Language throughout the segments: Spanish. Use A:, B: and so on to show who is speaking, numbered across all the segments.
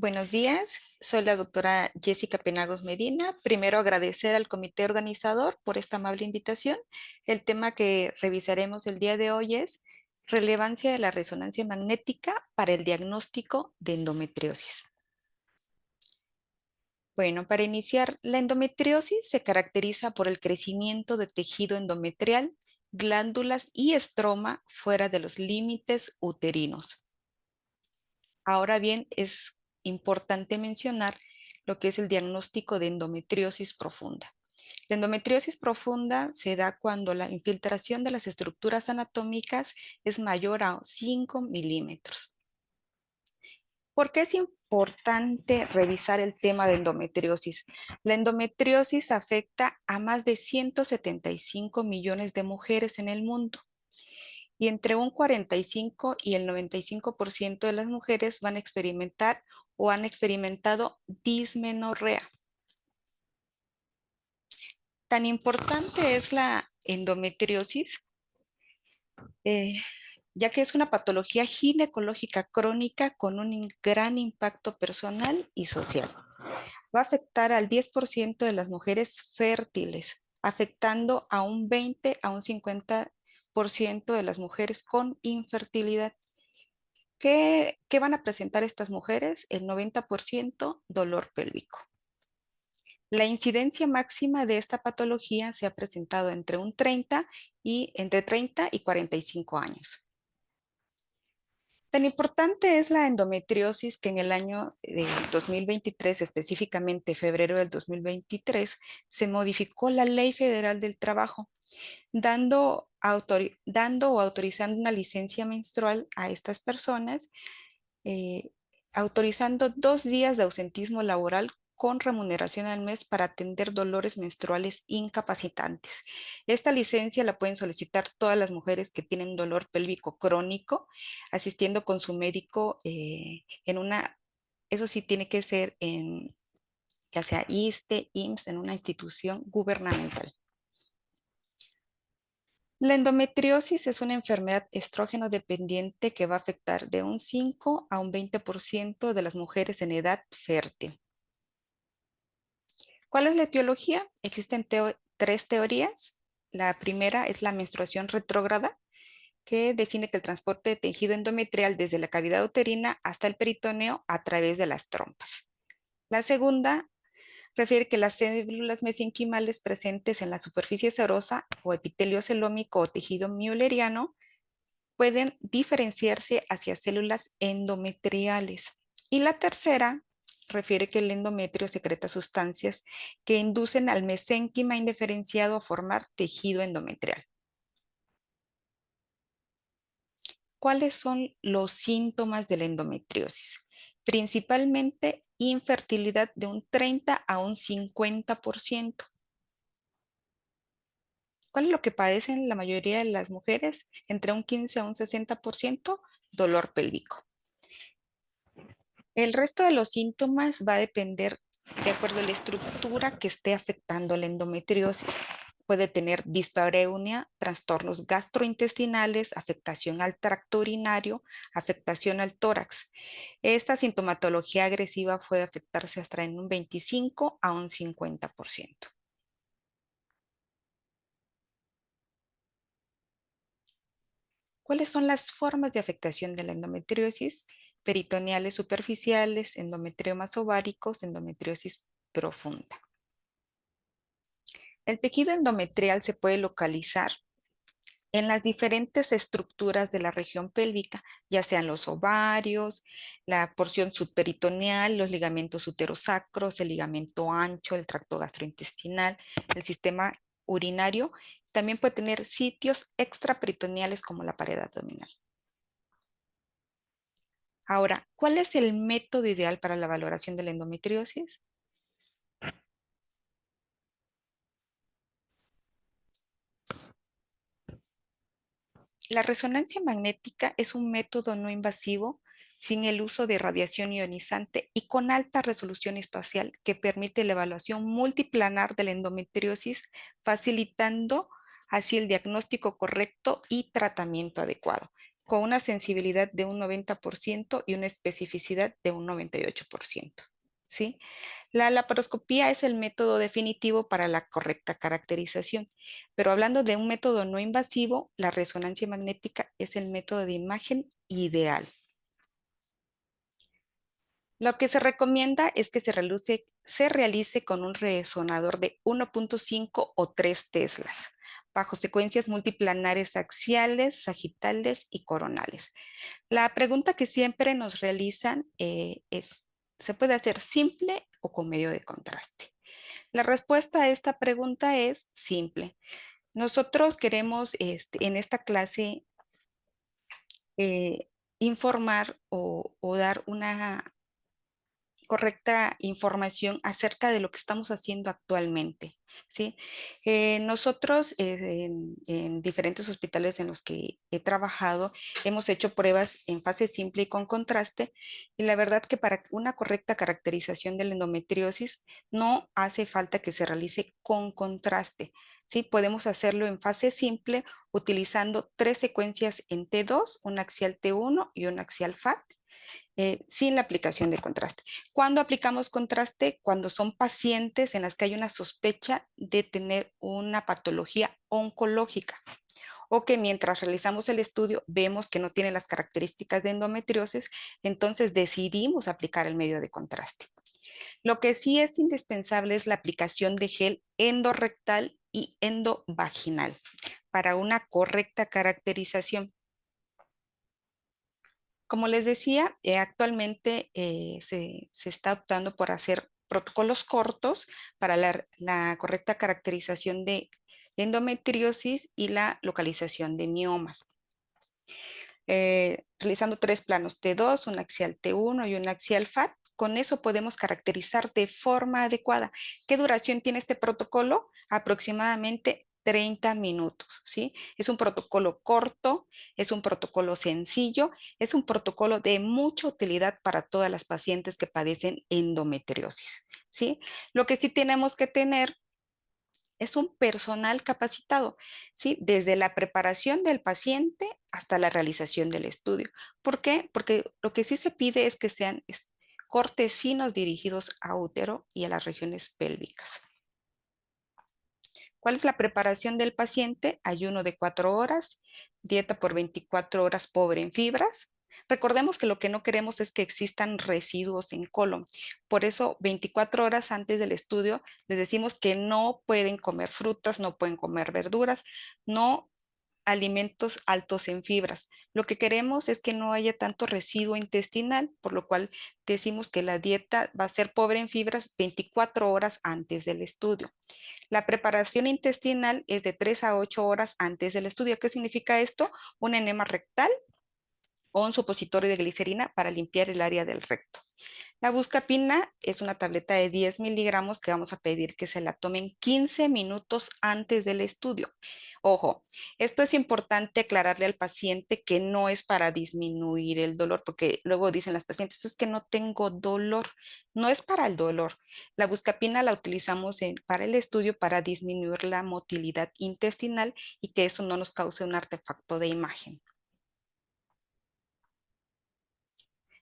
A: Buenos días, soy la doctora Jessica Penagos Medina. Primero agradecer al comité organizador por esta amable invitación. El tema que revisaremos el día de hoy es relevancia de la resonancia magnética para el diagnóstico de endometriosis. Bueno, para iniciar, la endometriosis se caracteriza por el crecimiento de tejido endometrial, glándulas y estroma fuera de los límites uterinos. Ahora bien, es importante mencionar lo que es el diagnóstico de endometriosis profunda. La endometriosis profunda se da cuando la infiltración de las estructuras anatómicas es mayor a 5 milímetros. ¿Por qué es importante revisar el tema de endometriosis? La endometriosis afecta a más de 175 millones de mujeres en el mundo y entre un 45 y el 95% de las mujeres van a experimentar o han experimentado dismenorrea. Tan importante es la endometriosis, eh, ya que es una patología ginecológica crónica con un gran impacto personal y social. Va a afectar al 10% de las mujeres fértiles, afectando a un 20 a un 50% de las mujeres con infertilidad. ¿Qué van a presentar estas mujeres? El 90% dolor pélvico. La incidencia máxima de esta patología se ha presentado entre 30 y 45 años. Tan importante es la endometriosis que en el año 2023, específicamente febrero del 2023, se modificó la Ley Federal del Trabajo, dando o autorizando una licencia menstrual a estas personas, eh, autorizando 2 días de ausentismo laboral con remuneración al mes para atender dolores menstruales incapacitantes. Esta licencia la pueden solicitar todas las mujeres que tienen dolor pélvico crónico, asistiendo con su médico eso sí tiene que ser en, ya sea ISSSTE, IMSS, en una institución gubernamental. La endometriosis es una enfermedad estrógeno dependiente que va a afectar de un 5 a un 20% de las mujeres en edad fértil. ¿Cuál es la etiología? Existen tres teorías. La primera es la menstruación retrógrada, que define que el transporte de tejido endometrial desde la cavidad uterina hasta el peritoneo a través de las trompas. La segunda refiere que las células mesenquimales presentes en la superficie serosa o epitelio celómico o tejido mülleriano pueden diferenciarse hacia células endometriales. Y la tercera refiere que el endometrio secreta sustancias que inducen al mesénquima indiferenciado a formar tejido endometrial. ¿Cuáles son los síntomas de la endometriosis? Principalmente infertilidad de un 30 a un 50%. ¿Cuál es lo que padecen la mayoría de las mujeres? Entre un 15 a un 60%, dolor pélvico. El resto de los síntomas va a depender de acuerdo a la estructura que esté afectando la endometriosis. Puede tener dispareunia, trastornos gastrointestinales, afectación al tracto urinario, afectación al tórax. Esta sintomatología agresiva puede afectarse hasta en un 25 a un 50%. ¿Cuáles son las formas de afectación de la endometriosis? Peritoneales superficiales, endometriomas ováricos, endometriosis profunda. El tejido endometrial se puede localizar en las diferentes estructuras de la región pélvica, ya sean los ovarios, la porción subperitoneal, los ligamentos uterosacros, el ligamento ancho, el tracto gastrointestinal, el sistema urinario. También puede tener sitios extraperitoneales como la pared abdominal. Ahora, ¿cuál es el método ideal para la valoración de la endometriosis? La resonancia magnética es un método no invasivo sin el uso de radiación ionizante y con alta resolución espacial que permite la evaluación multiplanar de la endometriosis, facilitando así el diagnóstico correcto y tratamiento adecuado. con una sensibilidad de un 90% y una especificidad de un 98%. ¿Sí? La laparoscopía es el método definitivo para la correcta caracterización, pero hablando de un método no invasivo, la resonancia magnética es el método de imagen ideal. Lo que se recomienda es que se realice con un resonador de 1.5 o 3 teslas, bajo secuencias multiplanares axiales, sagitales y coronales. La pregunta que siempre nos realizan es, ¿se puede hacer simple o con medio de contraste? La respuesta a esta pregunta es simple. Nosotros queremos en esta clase informar o dar una correcta información acerca de lo que estamos haciendo actualmente, ¿sí? Nosotros en diferentes hospitales en los que he trabajado hemos hecho pruebas en fase simple y con contraste y la verdad que para una correcta caracterización de la endometriosis no hace falta que se realice con contraste, ¿sí? Podemos hacerlo en fase simple utilizando 3 secuencias en T2, un axial T1 y un axial FAT sin la aplicación de contraste. ¿Cuándo aplicamos contraste? Cuando son pacientes en las que hay una sospecha de tener una patología oncológica o que mientras realizamos el estudio vemos que no tiene las características de endometriosis, entonces decidimos aplicar el medio de contraste. Lo que sí es indispensable es la aplicación de gel endorrectal y endovaginal para una correcta caracterización. Como les decía, actualmente se está optando por hacer protocolos cortos para la correcta caracterización de endometriosis y la localización de miomas. Realizando 3 planos T2, un axial T1 y un axial FAT. Con eso podemos caracterizar de forma adecuada. ¿Qué duración tiene este protocolo? Aproximadamente 30 minutos, ¿sí? Es un protocolo corto, es un protocolo sencillo, es un protocolo de mucha utilidad para todas las pacientes que padecen endometriosis, ¿sí? Lo que sí tenemos que tener es un personal capacitado, ¿sí? Desde la preparación del paciente hasta la realización del estudio. ¿Por qué? Porque lo que sí se pide es que sean cortes finos dirigidos a útero y a las regiones pélvicas. ¿Cuál es la preparación del paciente? Ayuno de 4 horas, dieta por 24 horas pobre en fibras. Recordemos que lo que no queremos es que existan residuos en colon. Por eso, 24 horas antes del estudio, les decimos que no pueden comer frutas, no pueden comer verduras, no alimentos altos en fibras. Lo que queremos es que no haya tanto residuo intestinal, por lo cual decimos que la dieta va a ser pobre en fibras 24 horas antes del estudio. La preparación intestinal es de 3 a 8 horas antes del estudio. ¿Qué significa esto? Un enema rectal o un supositorio de glicerina para limpiar el área del recto. La buscapina es una tableta de 10 miligramos que vamos a pedir que se la tomen 15 minutos antes del estudio. Ojo, esto es importante aclararle al paciente que no es para disminuir el dolor, porque luego dicen las pacientes, es que no tengo dolor. No es para el dolor. La buscapina la utilizamos para el estudio para disminuir la motilidad intestinal y que eso no nos cause un artefacto de imagen.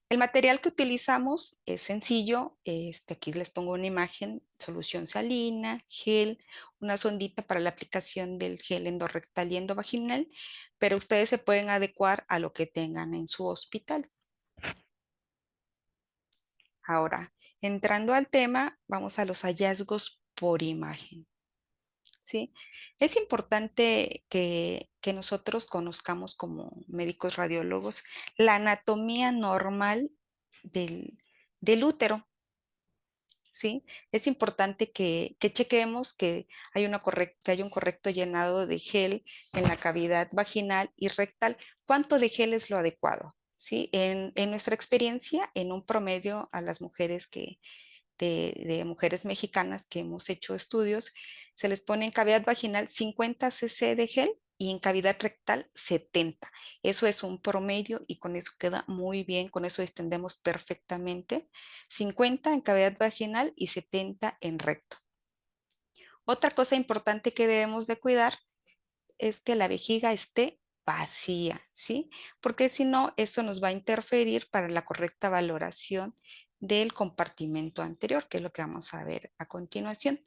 A: El material que utilizamos es sencillo. Aquí les pongo una imagen, solución salina, gel, una sondita para la aplicación del gel endorrectal y endovaginal, pero ustedes se pueden adecuar a lo que tengan en su hospital. Ahora, entrando al tema, vamos a los hallazgos por imagen, ¿sí? Es importante que nosotros conozcamos como médicos radiólogos la anatomía normal del útero. ¿Sí? Es importante que chequemos que que hay un correcto llenado de gel en la cavidad vaginal y rectal. ¿Cuánto de gel es lo adecuado? ¿Sí? En nuestra experiencia, en un promedio a las mujeres de mujeres mexicanas que hemos hecho estudios, se les pone en cavidad vaginal 50 cc de gel y en cavidad rectal 70. Eso es un promedio y con eso queda muy bien, con eso extendemos perfectamente. 50 en cavidad vaginal y 70 en recto. Otra cosa importante que debemos de cuidar es que la vejiga esté vacía, ¿sí? Porque si no, esto nos va a interferir para la correcta valoración del compartimento anterior, que es lo que vamos a ver a continuación.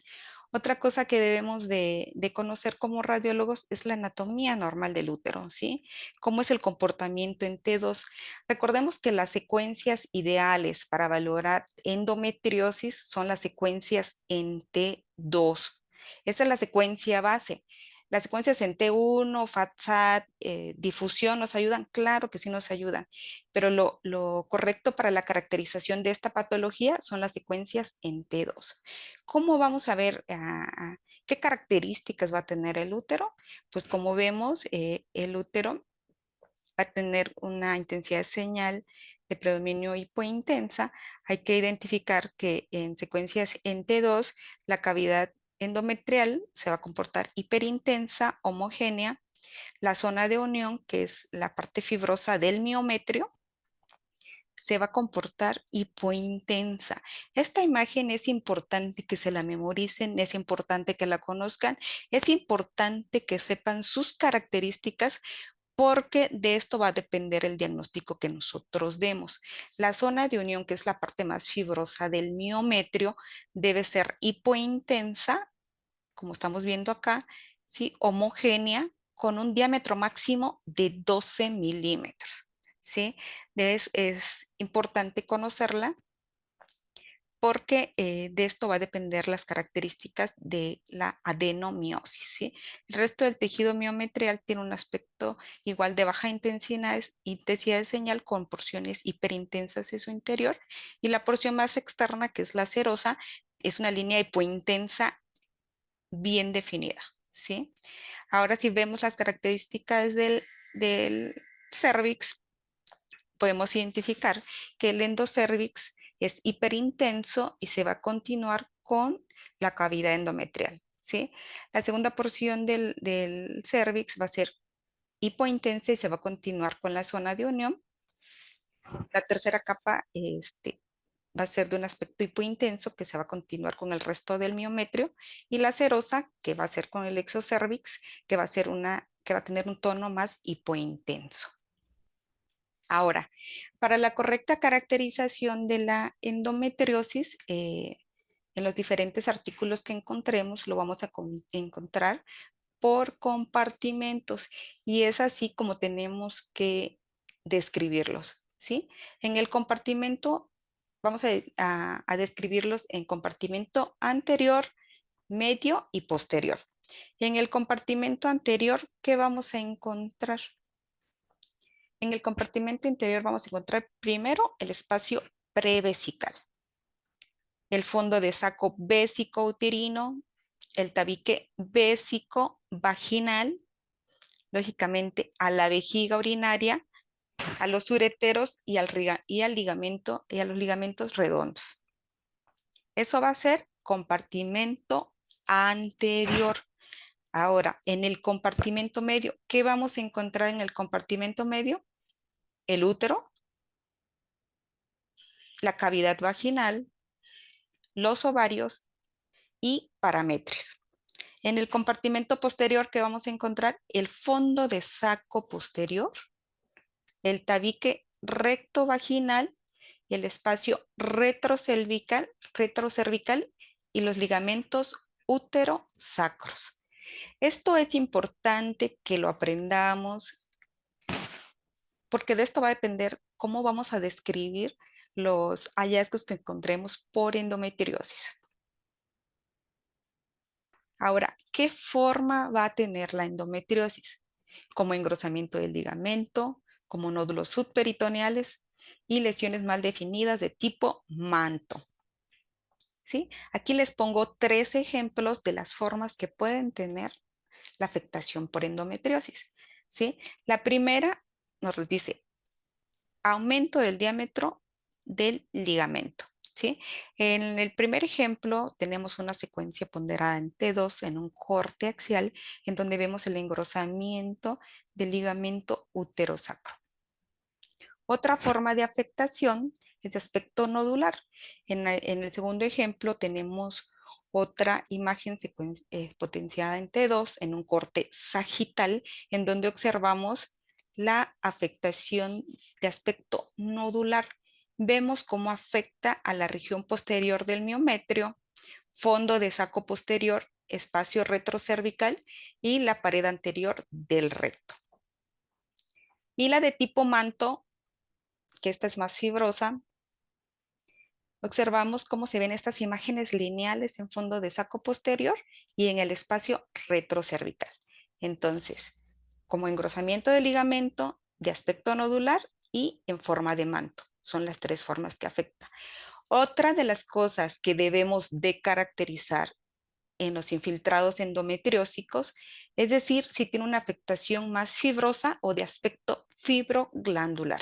A: Otra cosa que debemos de conocer como radiólogos es la anatomía normal del útero, ¿sí? ¿Cómo es el comportamiento en T2? Recordemos que las secuencias ideales para valorar endometriosis son las secuencias en T2. Esa es la secuencia base. Las secuencias en T1, FATSAT, difusión nos ayudan, claro que sí nos ayudan, pero lo correcto para la caracterización de esta patología son las secuencias en T2. ¿Cómo vamos a ver qué características va a tener el útero? Pues como vemos, el útero va a tener una intensidad de señal de predominio hipointensa. Hay que identificar que en secuencias en T2 la cavidad endometrial se va a comportar hiperintensa, homogénea. La zona de unión, que es la parte fibrosa del miometrio, se va a comportar hipointensa. Esta imagen es importante que se la memoricen, es importante que la conozcan, es importante que sepan sus características porque de esto va a depender el diagnóstico que nosotros demos. La zona de unión, que es la parte más fibrosa del miometrio, debe ser hipointensa, como estamos viendo acá, ¿sí? Homogénea, con un diámetro máximo de 12 milímetros, ¿sí? Es importante conocerla porque de esto va a depender las características de la adenomiosis, ¿sí? El resto del tejido miometrial tiene un aspecto igual de baja intensidad de señal con porciones hiperintensas en su interior y la porción más externa, que es la serosa, es una línea hipointensa bien definida, ¿sí? Ahora, si vemos las características del cérvix, podemos identificar que el endocérvix es hiperintenso y se va a continuar con la cavidad endometrial, ¿sí? La segunda porción del cérvix va a ser hipointensa y se va a continuar con la zona de unión. La tercera capa va a ser de un aspecto hipointenso que se va a continuar con el resto del miometrio y la serosa que va a ser con el exocérvix que va a ser que va a tener un tono más hipointenso. Ahora, para la correcta caracterización de la endometriosis, en los diferentes artículos que encontremos, lo vamos a encontrar por compartimentos y es así como tenemos que describirlos, ¿sí? En el compartimento, vamos a describirlos en compartimento anterior, medio y posterior. Y en el compartimento anterior, ¿qué vamos a encontrar? En el compartimento interior vamos a encontrar primero el espacio prevesical, el fondo de saco vésico uterino, el tabique vésico vaginal, lógicamente a la vejiga urinaria, a los ureteros y al ligamento y a los ligamentos redondos. Eso va a ser compartimento anterior. Ahora, en el compartimento medio, ¿qué vamos a encontrar en el compartimento medio? El útero, la cavidad vaginal, los ovarios y parametrios. En el compartimento posterior, ¿qué vamos a encontrar? El fondo de saco posterior, el tabique recto vaginal, el espacio retrocervical y los ligamentos útero-sacros. Esto es importante que lo aprendamos porque de esto va a depender cómo vamos a describir los hallazgos que encontremos por endometriosis. Ahora, ¿qué forma va a tener la endometriosis? Como engrosamiento del ligamento, como nódulos subperitoneales y lesiones mal definidas de tipo manto. ¿Sí? Aquí les pongo 3 ejemplos de las formas que pueden tener la afectación por endometriosis. ¿Sí? La primera nos dice aumento del diámetro del ligamento. ¿Sí? En el primer ejemplo tenemos una secuencia ponderada en T2 en un corte axial en donde vemos el engrosamiento del ligamento uterosacro. Otra forma de afectación es de aspecto nodular. En el segundo ejemplo tenemos otra imagen potenciada en T2 en un corte sagital, en donde observamos la afectación de aspecto nodular. Vemos cómo afecta a la región posterior del miometrio, fondo de saco posterior, espacio retrocervical y la pared anterior del recto. Y la de tipo manto, que esta es más fibrosa, observamos cómo se ven estas imágenes lineales en fondo de saco posterior y en el espacio retrocervical. Entonces, como engrosamiento de ligamento, de aspecto nodular y en forma de manto. Son las tres formas que afecta. Otra de las cosas que debemos de caracterizar en los infiltrados endometriósicos, es decir, si tiene una afectación más fibrosa o de aspecto fibroglandular.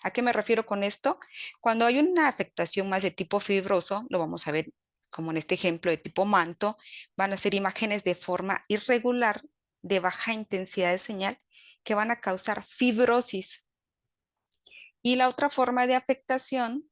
A: ¿A qué me refiero con esto? Cuando hay una afectación más de tipo fibroso, lo vamos a ver como en este ejemplo de tipo manto, van a ser imágenes de forma irregular, de baja intensidad de señal, que van a causar fibrosis. Y la otra forma de afectación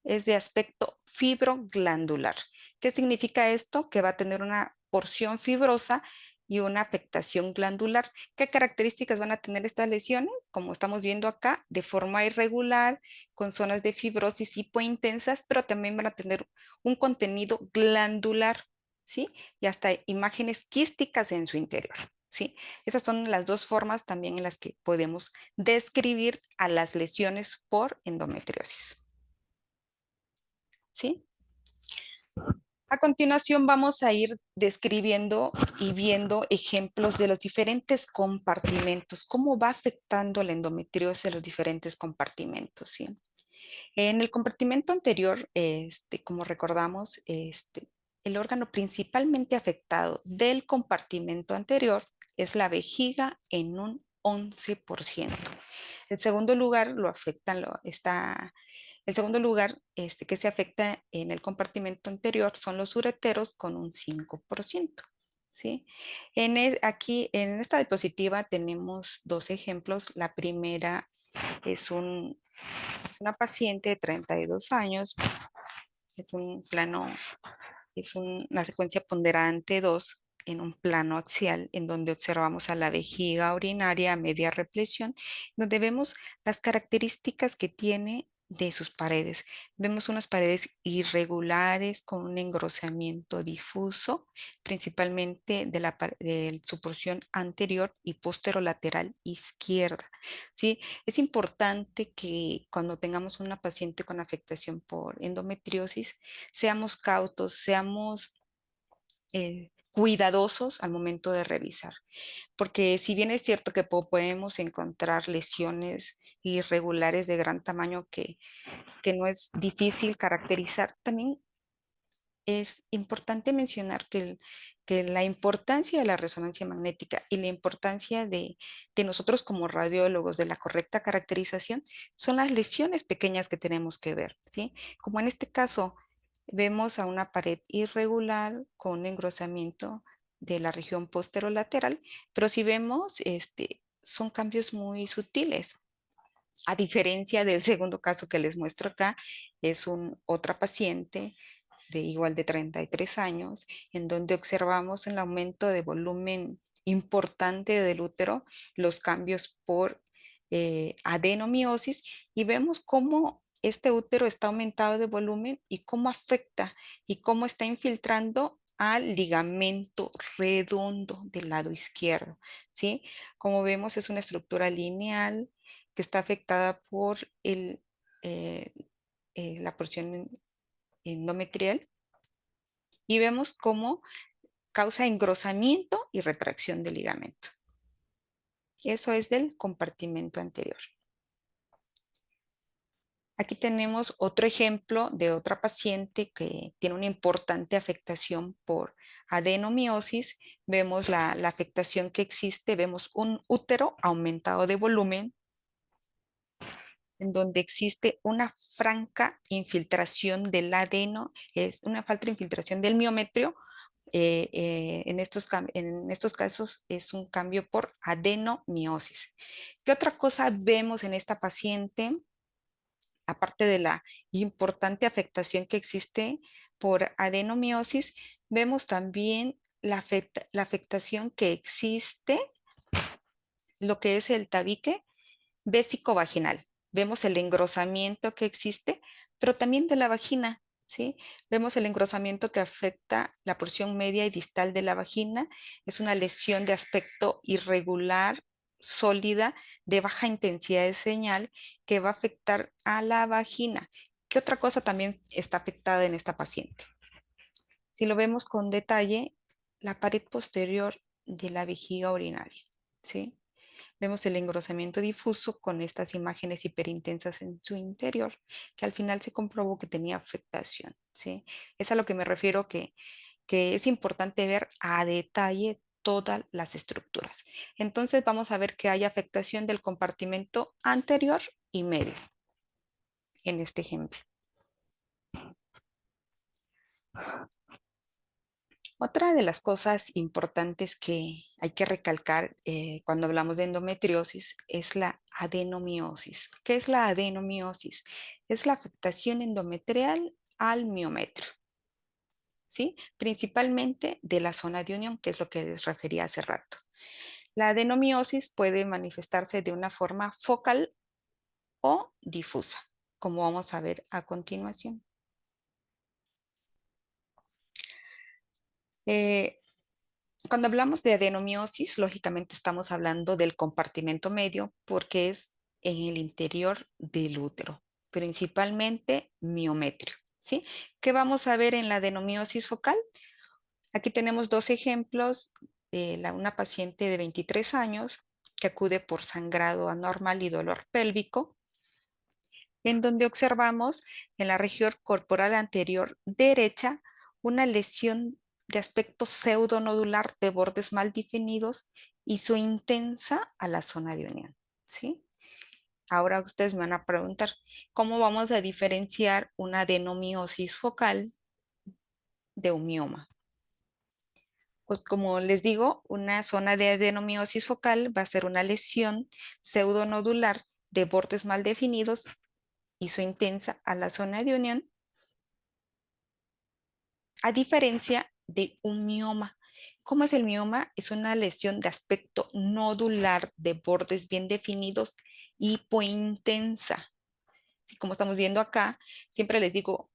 A: es de aspecto fibroglandular. ¿Qué significa esto? Que va a tener una porción fibrosa y una afectación glandular. ¿Qué características van a tener estas lesiones? Como estamos viendo acá, de forma irregular, con zonas de fibrosis hipointensas, pero también van a tener un contenido glandular, ¿sí? Y hasta imágenes quísticas en su interior. ¿Sí? Esas son las dos formas también en las que podemos describir a las lesiones por endometriosis. ¿Sí? A continuación vamos a ir describiendo y viendo ejemplos de los diferentes compartimentos, cómo va afectando la endometriosis a los diferentes compartimentos, ¿sí? En el compartimento anterior, como recordamos, el órgano principalmente afectado del compartimento anterior es la vejiga en un 11%. El segundo lugar lo afectan, el segundo lugar que se afecta en el compartimento anterior son los ureteros con un 5%. ¿Sí? Aquí en esta diapositiva tenemos dos ejemplos. La primera es, es una paciente de 32 años, es un plano, una secuencia ponderante 2 en un plano axial, en donde observamos a la vejiga urinaria a media represión, donde vemos las características que tiene de sus paredes. Vemos unas paredes irregulares con un engrosamiento difuso, principalmente de su porción anterior y posterolateral izquierda. ¿Sí? Es importante que cuando tengamos una paciente con afectación por endometriosis, seamos cautos, seamos cuidadosos al momento de revisar, porque si bien es cierto que podemos encontrar lesiones irregulares de gran tamaño que no es difícil caracterizar, también es importante mencionar que la importancia de la resonancia magnética y la importancia de nosotros como radiólogos, de la correcta caracterización, son las lesiones pequeñas que tenemos que ver, ¿sí? Como en este caso, vemos a una pared irregular con un engrosamiento de la región posterolateral, pero si vemos, son cambios muy sutiles. A diferencia del segundo caso que les muestro acá, es otra paciente de igual de 33 años, en donde observamos el aumento de volumen importante del útero, los cambios por adenomiosis y vemos cómo este útero está aumentado de volumen y cómo afecta y cómo está infiltrando al ligamento redondo del lado izquierdo, ¿sí? Como vemos es una estructura lineal que está afectada por eh, la porción endometrial y vemos cómo causa engrosamiento y retracción del ligamento. Eso es del compartimento anterior. Aquí tenemos otro ejemplo de otra paciente que tiene una importante afectación por adenomiosis. Vemos la afectación que existe, vemos un útero aumentado de volumen, en donde existe una franca infiltración del adeno, es una falta de infiltración del miometrio. En estos casos es un cambio por adenomiosis. ¿Qué otra cosa vemos en esta paciente? Aparte de la importante afectación que existe por adenomiosis, Vemos también la afectación que existe, lo que es el tabique vésico-vaginal. Vemos el engrosamiento que existe, pero también de la vagina, ¿sí? Vemos el engrosamiento que afecta la porción media y distal de la vagina. Es una lesión de aspecto irregular, sólida, de baja intensidad de señal que va a afectar a la vagina. ¿Qué otra cosa también está afectada en esta paciente? Si lo vemos con detalle, la pared posterior de la vejiga urinaria, ¿sí? Vemos el engrosamiento difuso con estas imágenes hiperintensas en su interior, que al final se comprobó que tenía afectación, ¿sí? Es a lo que me refiero que es importante ver a detalle todas las estructuras. Entonces vamos a ver que hay afectación del compartimento anterior y medio en este ejemplo. Otra de las cosas importantes que hay que recalcar cuando hablamos de endometriosis es la adenomiosis. ¿Qué es la adenomiosis? Es la afectación endometrial al miometrio, ¿sí? Principalmente de la zona de unión, que es lo que les refería hace rato. La adenomiosis puede manifestarse de una forma focal o difusa, como vamos a ver a continuación. Eh, Cuando hablamos de adenomiosis, lógicamente estamos hablando del compartimento medio porque es en el interior del útero, principalmente miometrio, ¿sí? ¿Qué vamos a ver en la adenomiosis focal? Aquí tenemos dos ejemplos de una paciente de 23 años que acude por sangrado anormal y dolor pélvico, en donde observamos en la región corporal anterior derecha una lesión de aspecto pseudonodular de bordes mal definidos y su intensa a la zona de unión, ¿sí? Ahora ustedes me van a preguntar, ¿cómo vamos a diferenciar una adenomiosis focal de un mioma? Pues como les digo, una zona de adenomiosis focal va a ser una lesión pseudonodular de bordes mal definidos y su intensa a la zona de unión, a diferencia de un mioma. ¿Cómo es el mioma? Es una lesión de aspecto nodular de bordes bien definidos, hipointensa. Así como estamos viendo acá, siempre les digo,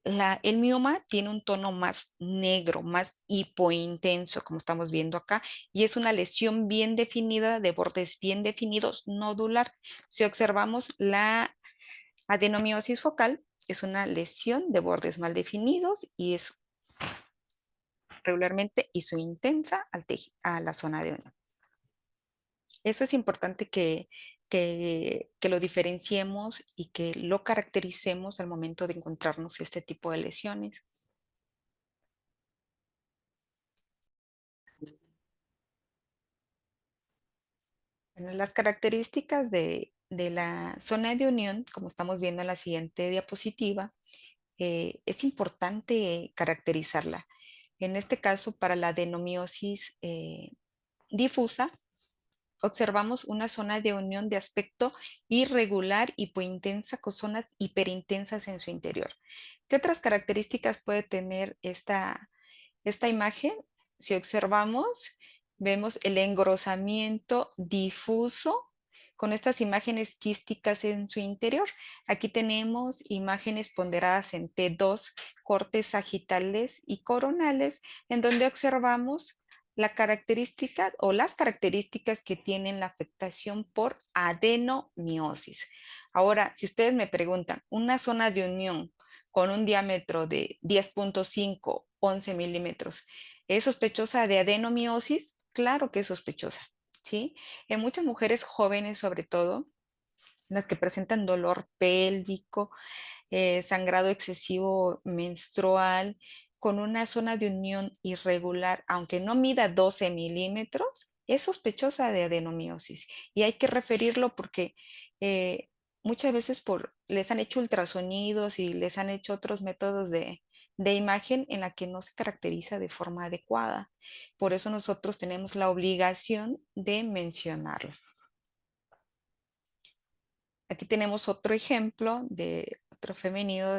A: el mioma tiene un tono más negro, más hipointenso, como estamos viendo acá, y es una lesión bien definida de bordes bien definidos, nodular. Si observamos la adenomiosis focal, es una lesión de bordes mal definidos y es regularmente intensa a la zona de unión. Eso es importante que lo diferenciemos y que lo caractericemos al momento de encontrarnos este tipo de lesiones. Bueno, las características de la zona de unión, como estamos viendo en la siguiente diapositiva, es importante caracterizarla. En este caso, para la adenomiosis difusa, observamos una zona de unión de aspecto irregular, hipointensa, con zonas hiperintensas en su interior. ¿Qué otras características puede tener esta imagen? Si observamos, vemos el engrosamiento difuso con estas imágenes quísticas en su interior. Aquí tenemos imágenes ponderadas en T2, cortes sagitales y coronales, en donde observamos la característica o las características que tienen la afectación por adenomiosis. Ahora, si ustedes me preguntan, una zona de unión con un diámetro de 10.5, 11 milímetros, ¿es sospechosa de adenomiosis? Claro que es sospechosa, ¿sí? En muchas mujeres jóvenes, sobre todo, las que presentan dolor pélvico, sangrado excesivo menstrual, con una zona de unión irregular, aunque no mida 12 milímetros, es sospechosa de adenomiosis. Y hay que referirlo porque muchas veces les han hecho ultrasonidos y les han hecho otros métodos de imagen en la que no se caracteriza de forma adecuada. Por eso nosotros tenemos la obligación de mencionarlo. Aquí tenemos otro ejemplo de otro femenino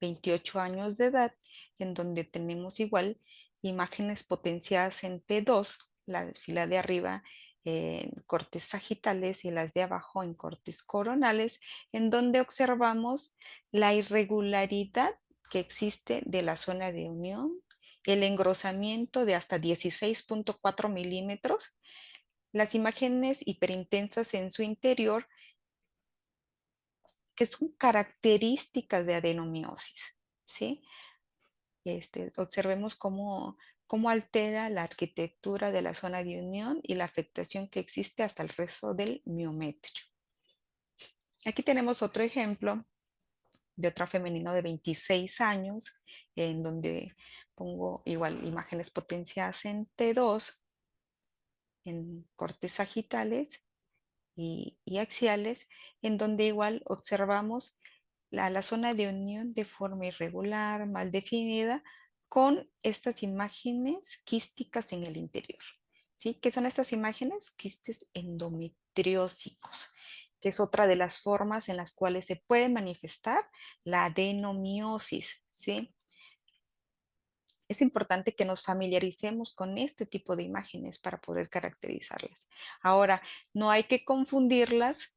A: 28 años de edad, en donde tenemos igual imágenes potenciadas en T2, la fila de arriba en cortes sagitales y las de abajo en cortes coronales, en donde observamos la irregularidad que existe de la zona de unión, el engrosamiento de hasta 16.4 milímetros, las imágenes hiperintensas en su interior, que son características de adenomiosis, ¿sí? Observemos cómo altera la arquitectura de la zona de unión y la afectación que existe hasta el resto del miometrio. Aquí tenemos otro ejemplo de otro femenino de 26 años, en donde pongo igual imágenes potenciadas en T2, en cortes sagitales y axiales, en donde igual observamos la zona de unión de forma irregular, mal definida, con estas imágenes quísticas en el interior. ¿Sí? ¿Qué son estas imágenes? Quistes endometriósicos, que es otra de las formas en las cuales se puede manifestar la adenomiosis. ¿Sí? Es importante que nos familiaricemos con este tipo de imágenes para poder caracterizarlas. Ahora, no hay que confundirlas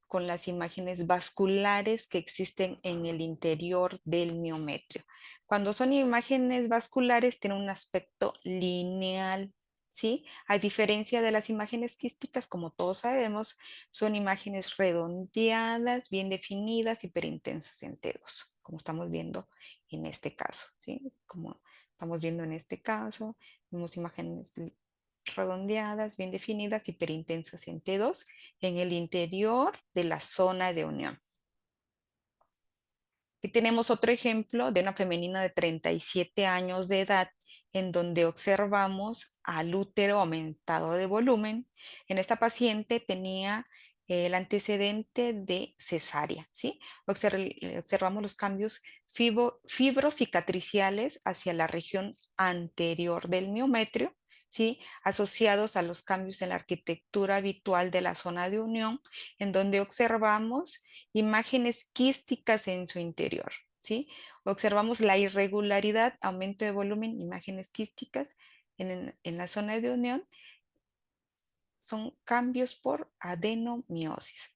A: con las imágenes vasculares que existen en el interior del miometrio. Cuando son imágenes vasculares, tienen un aspecto lineal, ¿sí? A diferencia de las imágenes quísticas, como todos sabemos, son imágenes redondeadas, bien definidas, hiperintensas en T2, como estamos viendo en este caso, ¿sí? Como estamos viendo en este caso, vemos imágenes redondeadas, bien definidas, hiperintensas en T2, en el interior de la zona de unión. Aquí tenemos otro ejemplo de una femenina de 37 años de edad, en donde observamos al útero aumentado de volumen. En esta paciente tenía el antecedente de cesárea, ¿sí? Observamos los cambios fibrocicatriciales hacia la región anterior del miometrio, ¿sí? Asociados a los cambios en la arquitectura habitual de la zona de unión, en donde observamos imágenes quísticas en su interior, ¿sí? Observamos la irregularidad, aumento de volumen, imágenes quísticas en la zona de unión, son cambios por adenomiosis.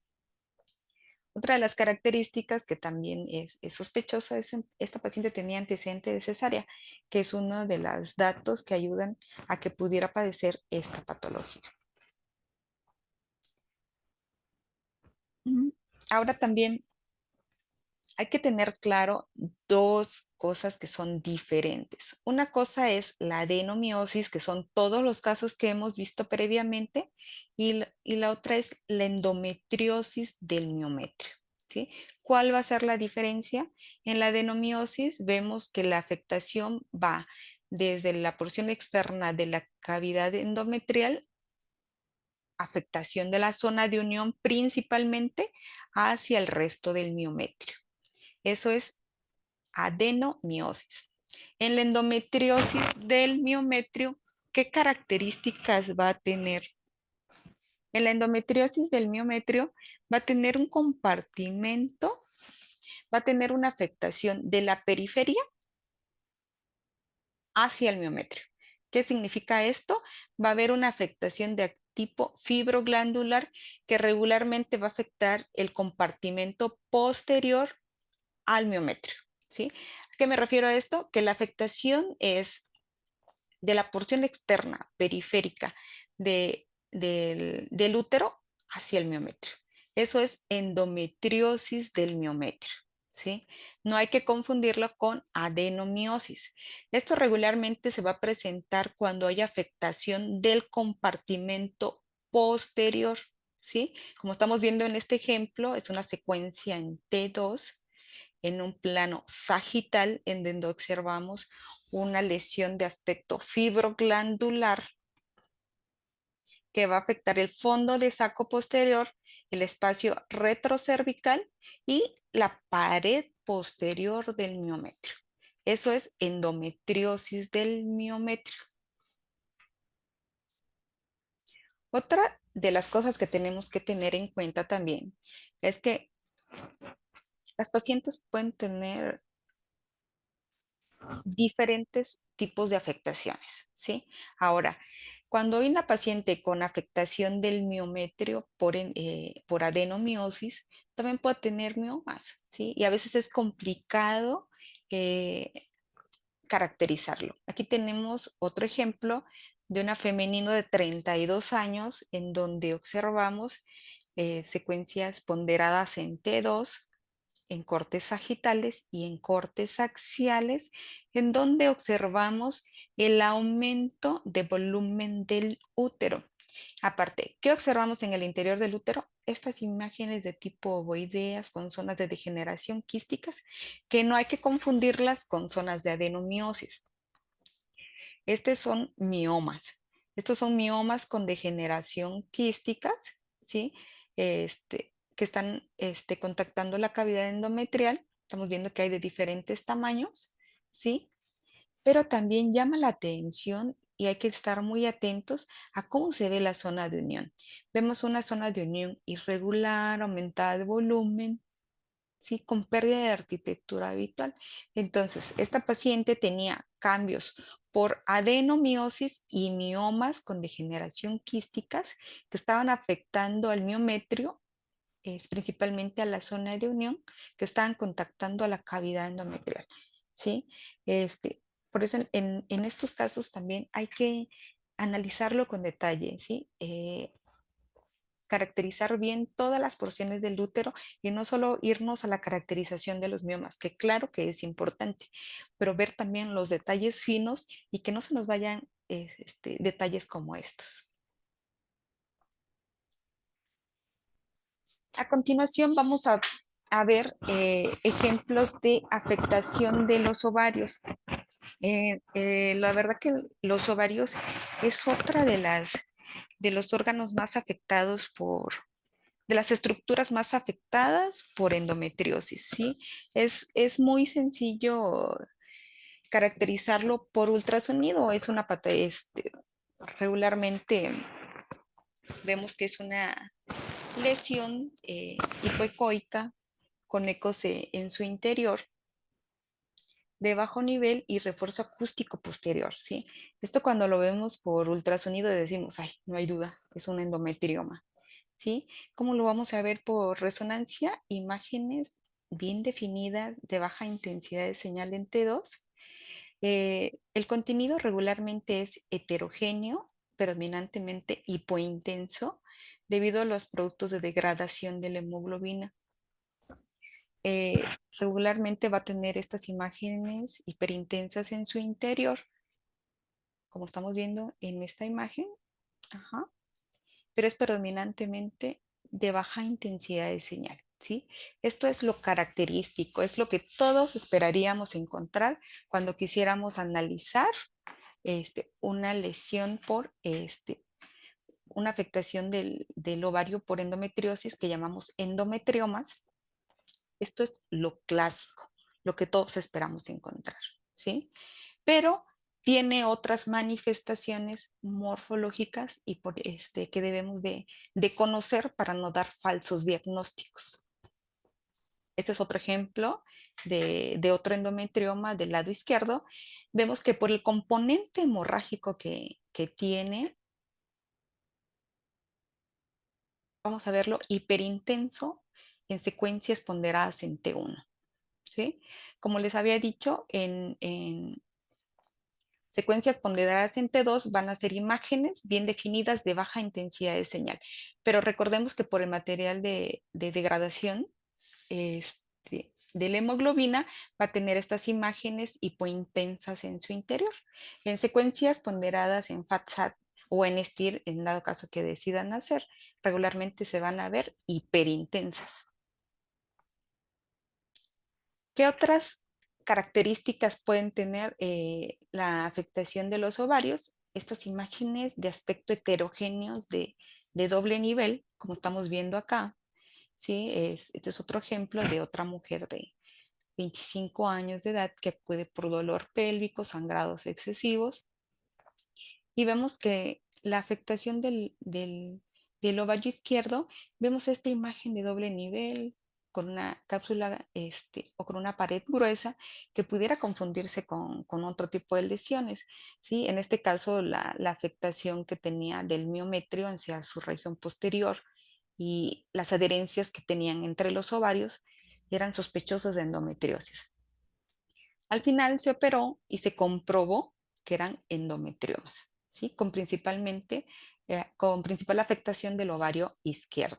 A: Otra de las características que también es sospechosa es que esta paciente tenía antecedente de cesárea, que es uno de los datos que ayudan a que pudiera padecer esta patología. Ahora también hay que tener claro dos cosas que son diferentes. Una cosa es la adenomiosis, que son todos los casos que hemos visto previamente, y la otra es la endometriosis del miometrio. ¿Sí? ¿Cuál va a ser la diferencia? En la adenomiosis vemos que la afectación va desde la porción externa de la cavidad endometrial, afectación de la zona de unión principalmente, hacia el resto del miometrio. Eso es adenomiosis. En la endometriosis del miometrio, ¿qué características va a tener? En la endometriosis del miometrio va a tener un compartimento, va a tener una afectación de la periferia hacia el miometrio. ¿Qué significa esto? Va a haber una afectación de tipo fibroglandular que regularmente va a afectar el compartimento posterior al miometrio. ¿Sí? ¿A qué me refiero a esto? Que la afectación es de la porción externa periférica del útero hacia el miometrio. Eso es endometriosis del miometrio, ¿sí? No hay que confundirlo con adenomiosis. Esto regularmente se va a presentar cuando hay afectación del compartimento posterior, ¿sí? Como estamos viendo en este ejemplo, es una secuencia en T2 en un plano sagital en donde observamos una lesión de aspecto fibroglandular que va a afectar el fondo de saco posterior, el espacio retrocervical y la pared posterior del miometrio. Eso es endometriosis del miometrio. Otra de las cosas que tenemos que tener en cuenta también es que Las pacientes pueden tener diferentes tipos de afectaciones, ¿sí? Ahora, cuando hay una paciente con afectación del miometrio por adenomiosis, también puede tener miomas, ¿sí? Y a veces es complicado eh, caracterizarlo. Aquí tenemos otro ejemplo de una femenino de 32 años en donde observamos secuencias ponderadas en T2 en cortes sagitales y en cortes axiales, en donde observamos el aumento de volumen del útero. Aparte, ¿qué observamos en el interior del útero? Estas imágenes de tipo ovoideas con zonas de degeneración quísticas, que no hay que confundirlas con zonas de adenomiosis. Estos son miomas. Estos son miomas con degeneración quísticas, ¿sí? Que están contactando la cavidad endometrial. Estamos viendo que hay de diferentes tamaños, ¿sí? Pero también llama la atención y hay que estar muy atentos a cómo se ve la zona de unión. Vemos una zona de unión irregular, aumentada de volumen, ¿sí? Con pérdida de arquitectura habitual. Entonces, esta paciente tenía cambios por adenomiosis y miomas con degeneración quísticas que estaban afectando al miometrio, principalmente a la zona de unión, que estaban contactando a la cavidad endometrial, ¿sí? Este, por eso en estos casos también hay que analizarlo con detalle, ¿sí? Caracterizar bien todas las porciones del útero y no solo irnos a la caracterización de los miomas, que claro que es importante, pero ver también los detalles finos y que no se nos vayan detalles como estos. A continuación vamos a ver ejemplos de afectación de los ovarios. La verdad que los ovarios es otra de los órganos más afectados de las estructuras más afectadas por endometriosis, ¿sí? Es muy sencillo caracterizarlo por ultrasonido. Regularmente vemos que es una lesión hipoecoica con ecos en su interior de bajo nivel y refuerzo acústico posterior, ¿sí? Esto cuando lo vemos por ultrasonido decimos, ay, no hay duda, es un endometrioma. ¿Sí? ¿Cómo lo vamos a ver por resonancia? Imágenes bien definidas de baja intensidad de señal en T2. El contenido regularmente es heterogéneo, predominantemente hipointenso, debido a los productos de degradación de la hemoglobina. Eh, Regularmente va a tener estas imágenes hiperintensas en su interior, como estamos viendo en esta imagen. Ajá. Pero es predominantemente de baja intensidad de señal, ¿sí? Esto es lo característico, es lo que todos esperaríamos encontrar cuando quisiéramos analizar una lesión por una afectación del ovario por endometriosis que llamamos endometriomas. Esto es lo clásico, lo que todos esperamos encontrar, ¿sí? Pero tiene otras manifestaciones morfológicas y que debemos de conocer para no dar falsos diagnósticos. Este es otro ejemplo de otro endometrioma del lado izquierdo. Vemos que por el componente hemorrágico que tiene, vamos a verlo hiperintenso en secuencias ponderadas en T1. ¿Sí? Como les había dicho, en secuencias ponderadas en T2 van a ser imágenes bien definidas de baja intensidad de señal, pero recordemos que por el material de degradación de la hemoglobina va a tener estas imágenes hipointensas en su interior. En secuencias ponderadas en FATSAT o en STIR, en dado caso que decidan hacer, regularmente se van a ver hiperintensas. ¿Qué otras características pueden tener la afectación de los ovarios? Estas imágenes de aspecto heterogéneos de doble nivel, como estamos viendo acá, ¿sí? Este es otro ejemplo de otra mujer de 25 años de edad que acude por dolor pélvico, sangrados excesivos, y vemos que la afectación del ovario izquierdo, vemos esta imagen de doble nivel, con una cápsula o con una pared gruesa que pudiera confundirse con otro tipo de lesiones. ¿Sí? En este caso, la afectación que tenía del miometrio hacia su región posterior y las adherencias que tenían entre los ovarios eran sospechosas de endometriosis. Al final se operó y se comprobó que eran endometriomas, ¿sí? Con principal afectación del ovario izquierdo.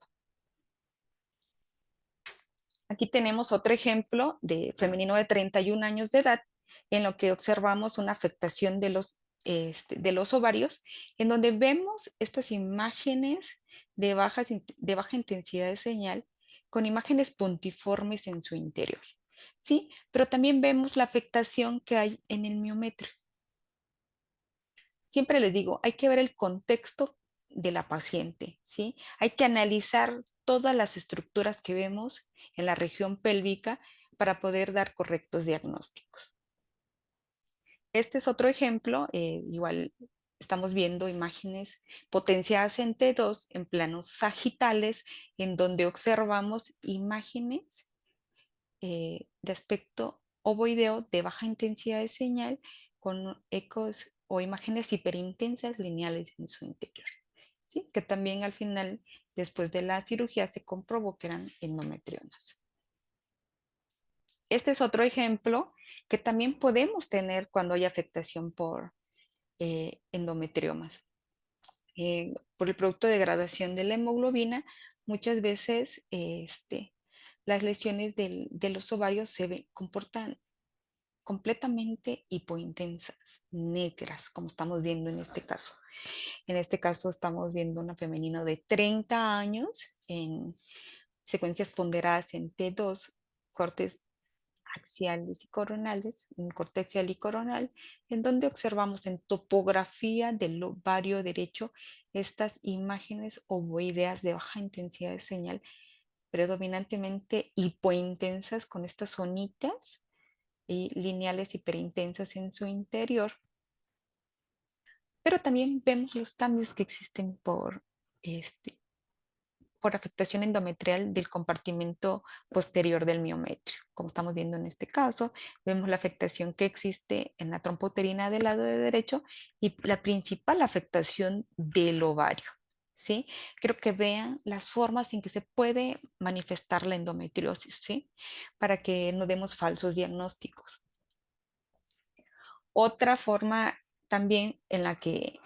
A: Aquí tenemos otro ejemplo de femenino de 31 años de edad, en lo que observamos una afectación de los ovarios, en donde vemos estas imágenes de baja intensidad de señal con imágenes puntiformes en su interior. ¿Sí? Pero también vemos la afectación que hay en el miometrio. Siempre les digo, hay que ver el contexto de la paciente, ¿sí? Hay que analizar todas las estructuras que vemos en la región pélvica para poder dar correctos diagnósticos. Este es otro ejemplo, igual estamos viendo imágenes potenciadas en T2 en planos sagitales, en donde observamos imágenes de aspecto ovoideo de baja intensidad de señal con ecos o imágenes hiperintensas lineales en su interior. ¿Sí? Que también al final, después de la cirugía, se comprobó que eran endometriomas. Este es otro ejemplo que también podemos tener cuando hay afectación por endometriomas. Por el producto de degradación de la hemoglobina, muchas veces las lesiones de los ovarios comportan completamente hipointensas, negras, como estamos viendo en este caso. En este caso estamos viendo una femenina de 30 años en secuencias ponderadas en T2, cortes axiales y coronales, un corte axial y coronal, en donde observamos en topografía del ovario derecho estas imágenes ovoideas de baja intensidad de señal, predominantemente hipointensas con estas zonitas y lineales hiperintensas en su interior, pero también vemos los cambios que existen por afectación endometrial del compartimento posterior del miometrio. Como estamos viendo en este caso, vemos la afectación que existe en la trompa uterina del lado derecho y la principal afectación del ovario. ¿Sí? Creo que vean las formas en que se puede manifestar la endometriosis, ¿sí? Para que no demos falsos diagnósticos. Otra forma también en la que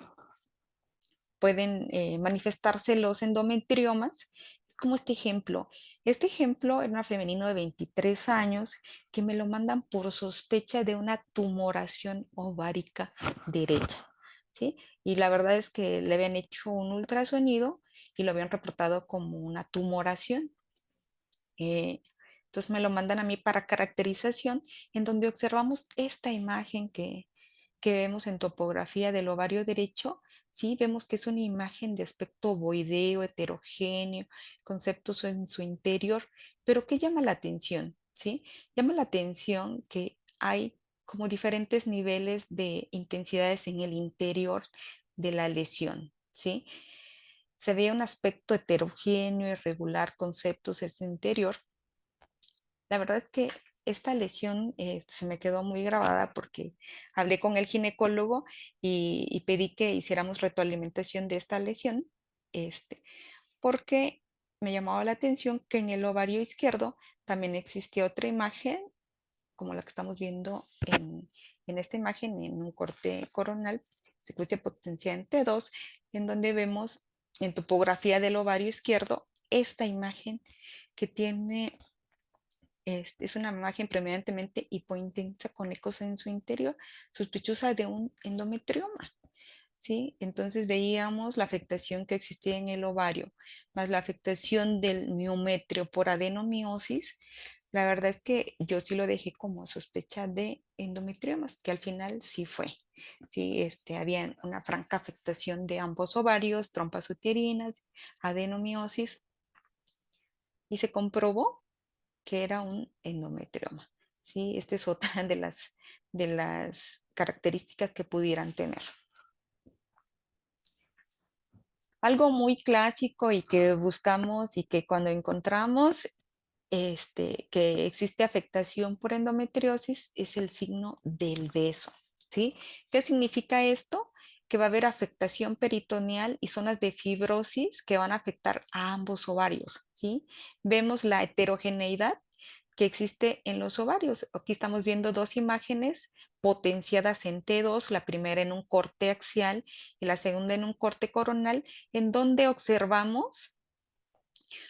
A: pueden manifestarse los endometriomas es como este ejemplo. Este ejemplo era una femenino de 23 años que me lo mandan por sospecha de una tumoración ovárica derecha. ¿Sí? Y la verdad es que le habían hecho un ultrasonido y lo habían reportado como una tumoración. Eh, entonces me lo mandan a mí para caracterización, en donde observamos esta imagen que vemos en topografía del ovario derecho. Sí, vemos que es una imagen de aspecto ovoideo, heterogéneo, conceptos en su interior, pero ¿qué llama la atención? ¿Sí? Llama la atención que hay como diferentes niveles de intensidades en el interior de la lesión, ¿sí? Se ve un aspecto heterogéneo, irregular, conceptos en su interior. La verdad es que esta lesión se me quedó muy grabada porque hablé con el ginecólogo y pedí que hiciéramos retroalimentación de esta lesión, porque me llamaba la atención que en el ovario izquierdo también existía otra imagen, como la que estamos viendo en esta imagen, en un corte coronal, secuencia potencial en T2, en donde vemos en topografía del ovario izquierdo esta imagen que tiene es una imagen predominantemente hipointensa con ecos en su interior, sospechosa de un endometrioma. ¿Sí? Entonces veíamos la afectación que existía en el ovario, más la afectación del miometrio por adenomiosis. La verdad es que yo sí lo dejé como sospecha de endometriomas, que al final sí fue. Sí, había una franca afectación de ambos ovarios, trompas uterinas, adenomiosis, y se comprobó que era un endometrioma. ¿Sí? Esta es otra de las características que pudieran tener. Algo muy clásico y que buscamos y que cuando encontramos que existe afectación por endometriosis es el signo del beso, ¿sí? ¿Qué significa esto? Que va a haber afectación peritoneal y zonas de fibrosis que van a afectar a ambos ovarios, ¿sí? Vemos la heterogeneidad que existe en los ovarios. Aquí estamos viendo dos imágenes potenciadas en T2, la primera en un corte axial y la segunda en un corte coronal, en donde observamos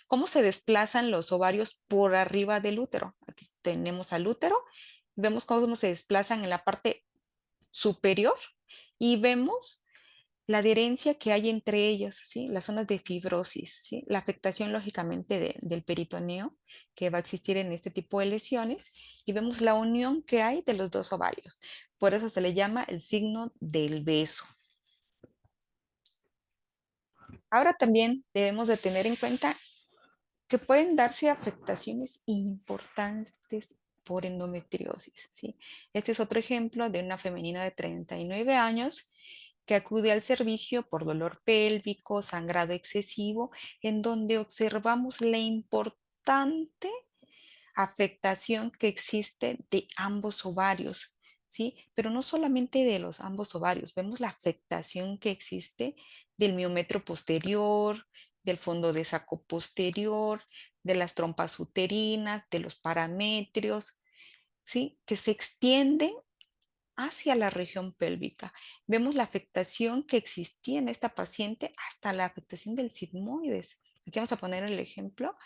A: cómo se desplazan los ovarios por arriba del útero. Aquí tenemos al útero, vemos cómo se desplazan en la parte superior y vemos la adherencia que hay entre ellos, ¿sí? Las zonas de fibrosis, ¿sí? La afectación lógicamente del peritoneo que va a existir en este tipo de lesiones y vemos la unión que hay de los dos ovarios. Por eso se le llama el signo del beso. Ahora también debemos de tener en cuenta que pueden darse afectaciones importantes por endometriosis, ¿sí? Este es otro ejemplo de una femenina de 39 años que acude al servicio por dolor pélvico, sangrado excesivo, en donde observamos la importante afectación que existe de ambos ovarios, ¿sí? Pero no solamente de los ambos ovarios, vemos la afectación que existe del miometrio posterior, del fondo de saco posterior, de las trompas uterinas, de los parametrios, ¿sí? Que se extienden hacia la región pélvica. Vemos la afectación que existía en esta paciente hasta la afectación del sigmoides. Aquí vamos a poner el ejemplo.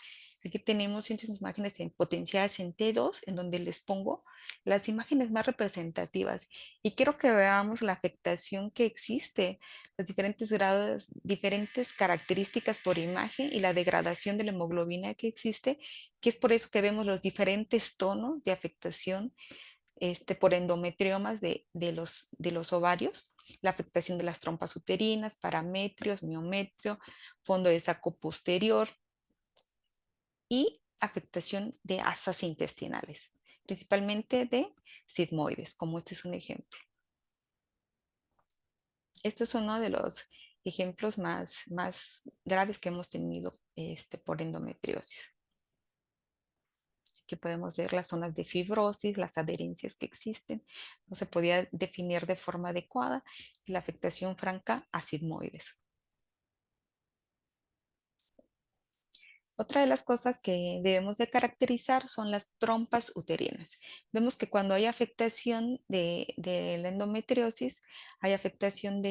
A: Aquí tenemos unas imágenes potenciadas en T2, en donde les pongo las imágenes más representativas. Y quiero que veamos la afectación que existe, los diferentes grados, diferentes características por imagen y la degradación de la hemoglobina que existe, que es por eso que vemos los diferentes tonos de afectación por endometriomas de los ovarios, la afectación de las trompas uterinas, parametrios, miometrio, fondo de saco posterior y afectación de asas intestinales, principalmente de sigmoides, como este es un ejemplo. Este es uno de los ejemplos más graves que hemos tenido por endometriosis. Aquí podemos ver las zonas de fibrosis, las adherencias que existen. No se podía definir de forma adecuada y la afectación franca a sigmoides. Otra de las cosas que debemos de caracterizar son las trompas uterinas. Vemos que cuando hay afectación de la endometriosis, hay afectación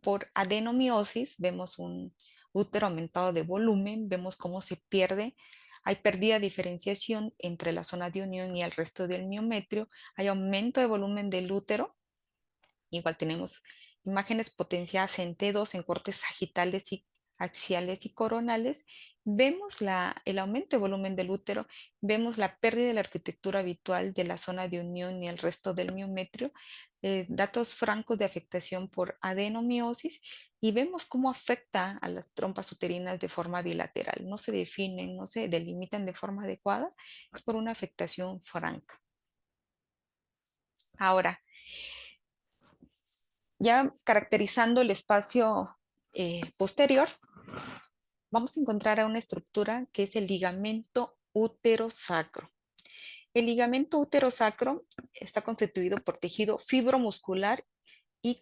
A: por adenomiosis, vemos un útero aumentado de volumen, vemos cómo se pierde, hay pérdida de diferenciación entre la zona de unión y el resto del miometrio, hay aumento de volumen del útero. Igual tenemos imágenes potenciadas en T2 en cortes sagitales y axiales y coronales. Vemos el aumento de volumen del útero, vemos la pérdida de la arquitectura habitual de la zona de unión y el resto del miometrio, datos francos de afectación por adenomiosis y vemos cómo afecta a las trompas uterinas de forma bilateral. No se definen, no se delimitan de forma adecuada, es por una afectación franca. Ahora, ya caracterizando el espacio posterior, vamos a encontrar a una estructura que es el ligamento útero-sacro. El ligamento útero-sacro está constituido por tejido fibromuscular y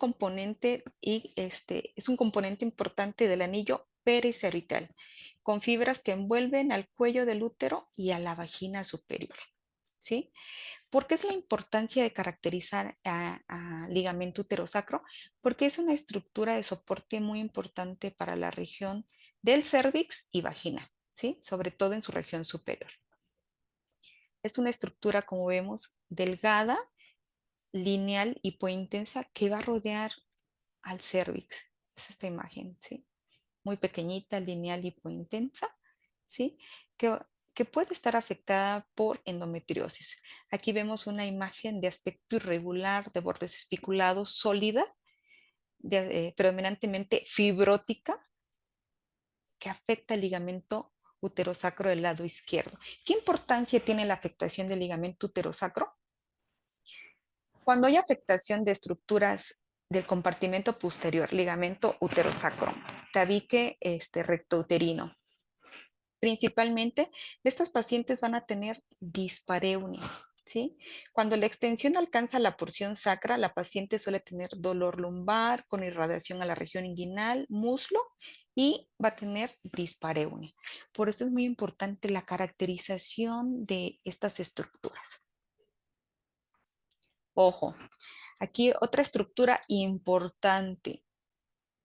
A: es un componente importante del anillo pericervical, con fibras que envuelven al cuello del útero y a la vagina superior. ¿Sí? ¿Por qué es la importancia de caracterizar a ligamento uterosacro? Porque es una estructura de soporte muy importante para la región del cérvix y vagina, ¿sí? Sobre todo en su región superior. Es una estructura, como vemos, delgada, lineal y hipointensa que va a rodear al cérvix. Es esta imagen, ¿sí? Muy pequeñita, lineal y hipointensa, ¿sí? Que, que puede estar afectada por endometriosis. Aquí vemos una imagen de aspecto irregular, de bordes espiculados, sólida, predominantemente fibrótica, que afecta el ligamento uterosacro del lado izquierdo. ¿Qué importancia tiene la afectación del ligamento uterosacro? Cuando hay afectación de estructuras del compartimento posterior, ligamento uterosacro, tabique rectouterino, Principalmente, estas pacientes van a tener dispareunia, ¿sí? Cuando la extensión alcanza la porción sacra, la paciente suele tener dolor lumbar con irradiación a la región inguinal, muslo y va a tener dispareunia. Por eso es muy importante la caracterización de estas estructuras. Ojo, aquí otra estructura importante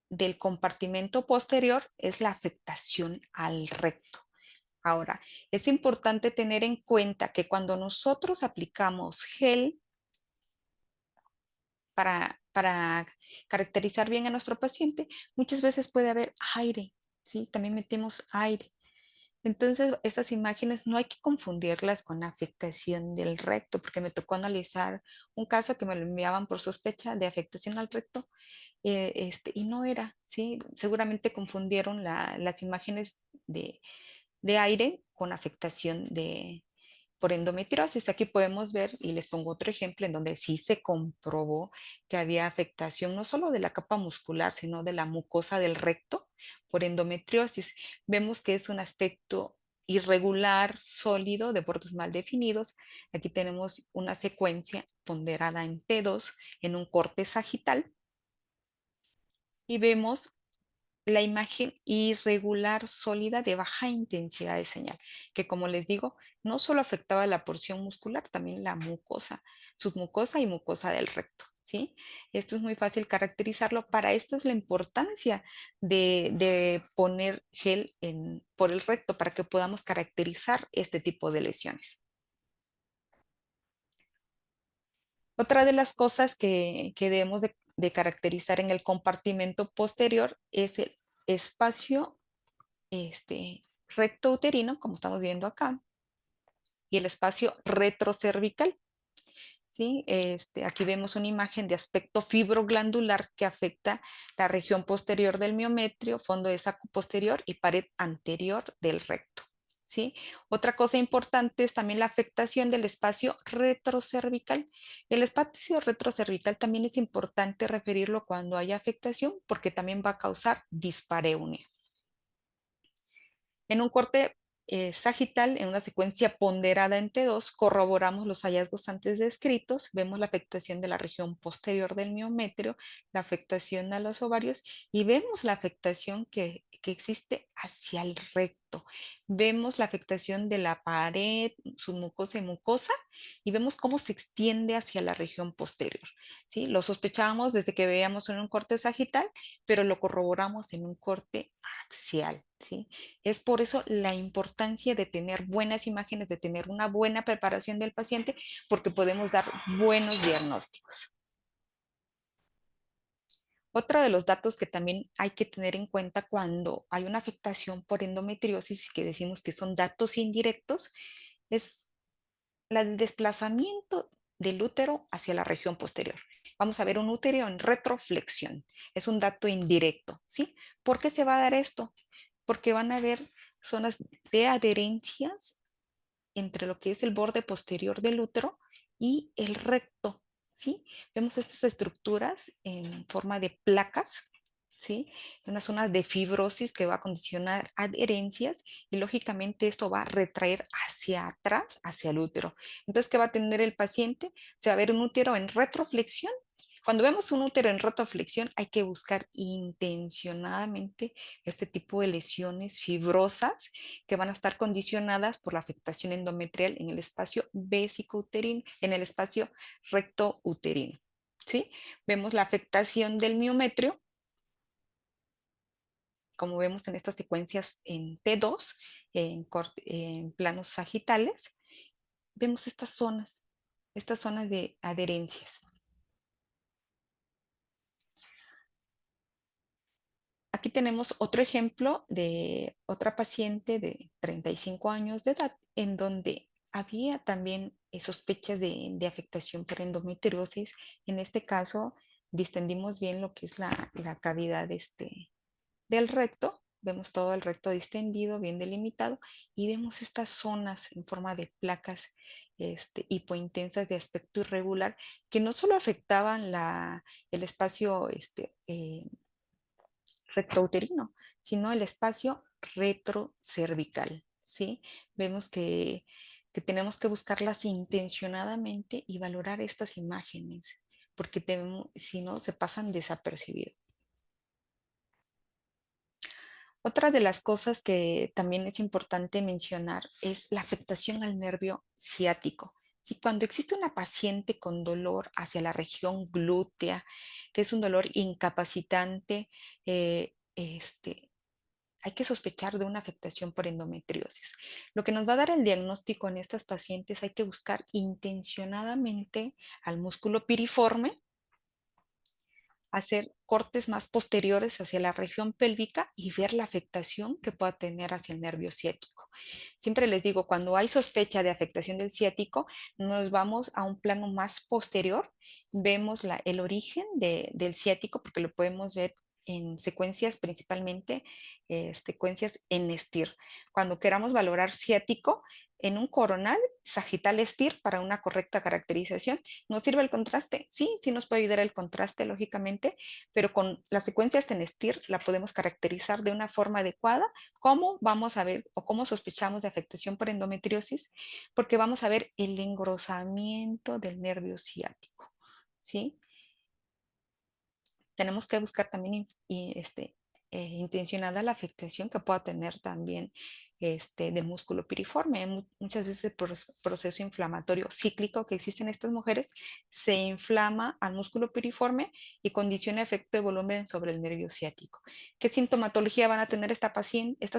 A: del compartimento posterior es la afectación al recto. Ahora, es importante tener en cuenta que cuando nosotros aplicamos gel para caracterizar bien a nuestro paciente, muchas veces puede haber aire, ¿sí? También metemos aire. Entonces, estas imágenes no hay que confundirlas con afectación del recto, porque me tocó analizar un caso que me lo enviaban por sospecha de afectación al recto, y no era, ¿sí? Seguramente confundieron las imágenes de aire con afectación por endometriosis. Aquí podemos ver, y les pongo otro ejemplo, en donde sí se comprobó que había afectación no solo de la capa muscular, sino de la mucosa del recto por endometriosis. Vemos que es un aspecto irregular, sólido, de bordes mal definidos. Aquí tenemos una secuencia ponderada en T2 en un corte sagital y vemos la imagen irregular sólida de baja intensidad de señal, que como les digo, no solo afectaba la porción muscular, también la mucosa, submucosa y mucosa del recto. ¿Sí? Esto es muy fácil caracterizarlo. Para esto es la importancia de poner gel por el recto para que podamos caracterizar este tipo de lesiones. Otra de las cosas que debemos de caracterizar en el compartimento posterior es el espacio recto uterino, como estamos viendo acá, y el espacio retrocervical. ¿Sí? Aquí vemos una imagen de aspecto fibroglandular que afecta la región posterior del miometrio, fondo de saco posterior y pared anterior del recto. ¿Sí? Otra cosa importante es también la afectación del espacio retrocervical. El espacio retrocervical también es importante referirlo cuando haya afectación porque también va a causar dispareunia. En un corte sagital, en una secuencia ponderada en T2, corroboramos los hallazgos antes descritos, vemos la afectación de la región posterior del miometrio, la afectación a los ovarios y vemos la afectación que existe hacia el recto. Vemos la afectación de la pared, submucosa y mucosa y vemos cómo se extiende hacia la región posterior. ¿Sí? Lo sospechábamos desde que veíamos en un corte sagital, pero lo corroboramos en un corte axial. ¿Sí? Es por eso la importancia de tener buenas imágenes, de tener una buena preparación del paciente, porque podemos dar buenos diagnósticos. Otro de los datos que también hay que tener en cuenta cuando hay una afectación por endometriosis, que decimos que son datos indirectos, es el desplazamiento del útero hacia la región posterior. Vamos a ver un útero en retroflexión. Es un dato indirecto, ¿sí? ¿Por qué se va a dar esto? Porque van a haber zonas de adherencias entre lo que es el borde posterior del útero y el recto, ¿sí? Vemos estas estructuras en forma de placas, ¿sí? Una zona de fibrosis que va a condicionar adherencias y lógicamente esto va a retraer hacia atrás, hacia el útero. Entonces, ¿qué va a tener el paciente? Se va a ver un útero en retroflexión. Cuando vemos un útero en retroflexión, hay que buscar intencionadamente este tipo de lesiones fibrosas que van a estar condicionadas por la afectación endometrial en el espacio vesicouterino, en el espacio rectouterino. ¿Sí? Vemos la afectación del miometrio, como vemos en estas secuencias en T2, en planos sagitales, vemos estas zonas de adherencias. Aquí tenemos otro ejemplo de otra paciente de 35 años de edad, en donde había también sospechas de afectación por endometriosis. En este caso, distendimos bien lo que es la cavidad del recto. Vemos todo el recto distendido, bien delimitado, y vemos estas zonas en forma de placas hipointensas de aspecto irregular que no solo afectaban el espacio rectouterino, sino el espacio retrocervical. ¿sí? Vemos que tenemos que buscarlas intencionadamente y valorar estas imágenes, porque si no, se pasan desapercibidos. Otra de las cosas que también es importante mencionar es la afectación al nervio ciático. Si cuando existe una paciente con dolor hacia la región glútea, que es un dolor incapacitante, hay que sospechar de una afectación por endometriosis. Lo que nos va a dar el diagnóstico en estas pacientes, hay que buscar intencionadamente al músculo piriforme, hacer cortes más posteriores hacia la región pélvica y ver la afectación que pueda tener hacia el nervio ciático. Siempre les digo, cuando hay sospecha de afectación del ciático, nos vamos a un plano más posterior, vemos el origen del ciático porque lo podemos ver en secuencias principalmente, secuencias en STIR. Cuando queramos valorar ciático, en un coronal, sagital STIR para una correcta caracterización. ¿Nos sirve el contraste? Sí, sí nos puede ayudar el contraste, lógicamente, pero con las secuencias en STIR la podemos caracterizar de una forma adecuada. ¿Cómo vamos a ver o cómo sospechamos de afectación por endometriosis? Porque vamos a ver el engrosamiento del nervio ciático, ¿sí? Tenemos que buscar también intencionada la afectación que pueda tener también del músculo piriforme. Muchas veces el proceso inflamatorio cíclico que existe en estas mujeres se inflama al músculo piriforme y condiciona efecto de volumen sobre el nervio ciático. ¿Qué sintomatología van a tener estas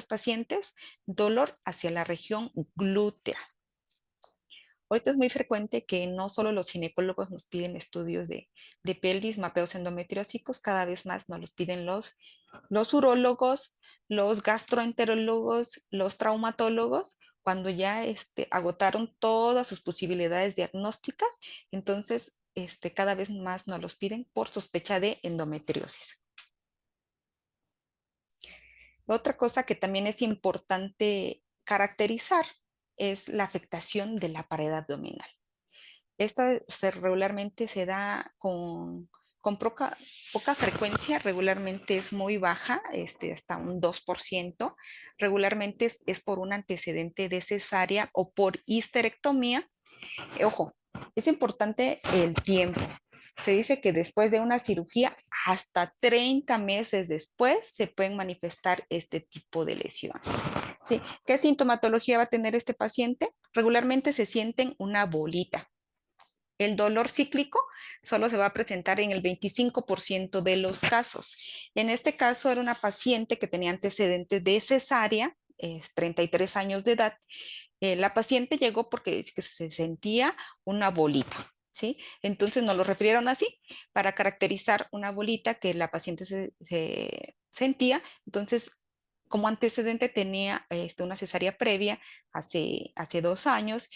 A: pacientes? Dolor hacia la región glútea. Ahorita es muy frecuente que no solo los ginecólogos nos piden estudios de pelvis, mapeos endometriósicos, cada vez más nos los piden los urólogos, los gastroenterólogos, los traumatólogos, cuando ya agotaron todas sus posibilidades diagnósticas, entonces cada vez más nos los piden por sospecha de endometriosis. Otra cosa que también es importante caracterizar es la afectación de la pared abdominal. Esta regularmente se da con poca frecuencia, regularmente es muy baja, hasta un 2%. Regularmente es por un antecedente de cesárea o por histerectomía. Ojo, es importante el tiempo. Se dice que después de una cirugía, hasta 30 meses después, se pueden manifestar este tipo de lesiones. ¿Sí? ¿Qué sintomatología va a tener este paciente? Regularmente se sienten una bolita. El dolor cíclico solo se va a presentar en el 25% de los casos. En este caso era una paciente que tenía antecedentes de cesárea, 33 años de edad. La paciente llegó porque dice que se sentía una bolita, ¿sí? Entonces nos lo refirieron así para caracterizar una bolita que la paciente se sentía. Entonces, como antecedente tenía una cesárea previa hace 2 años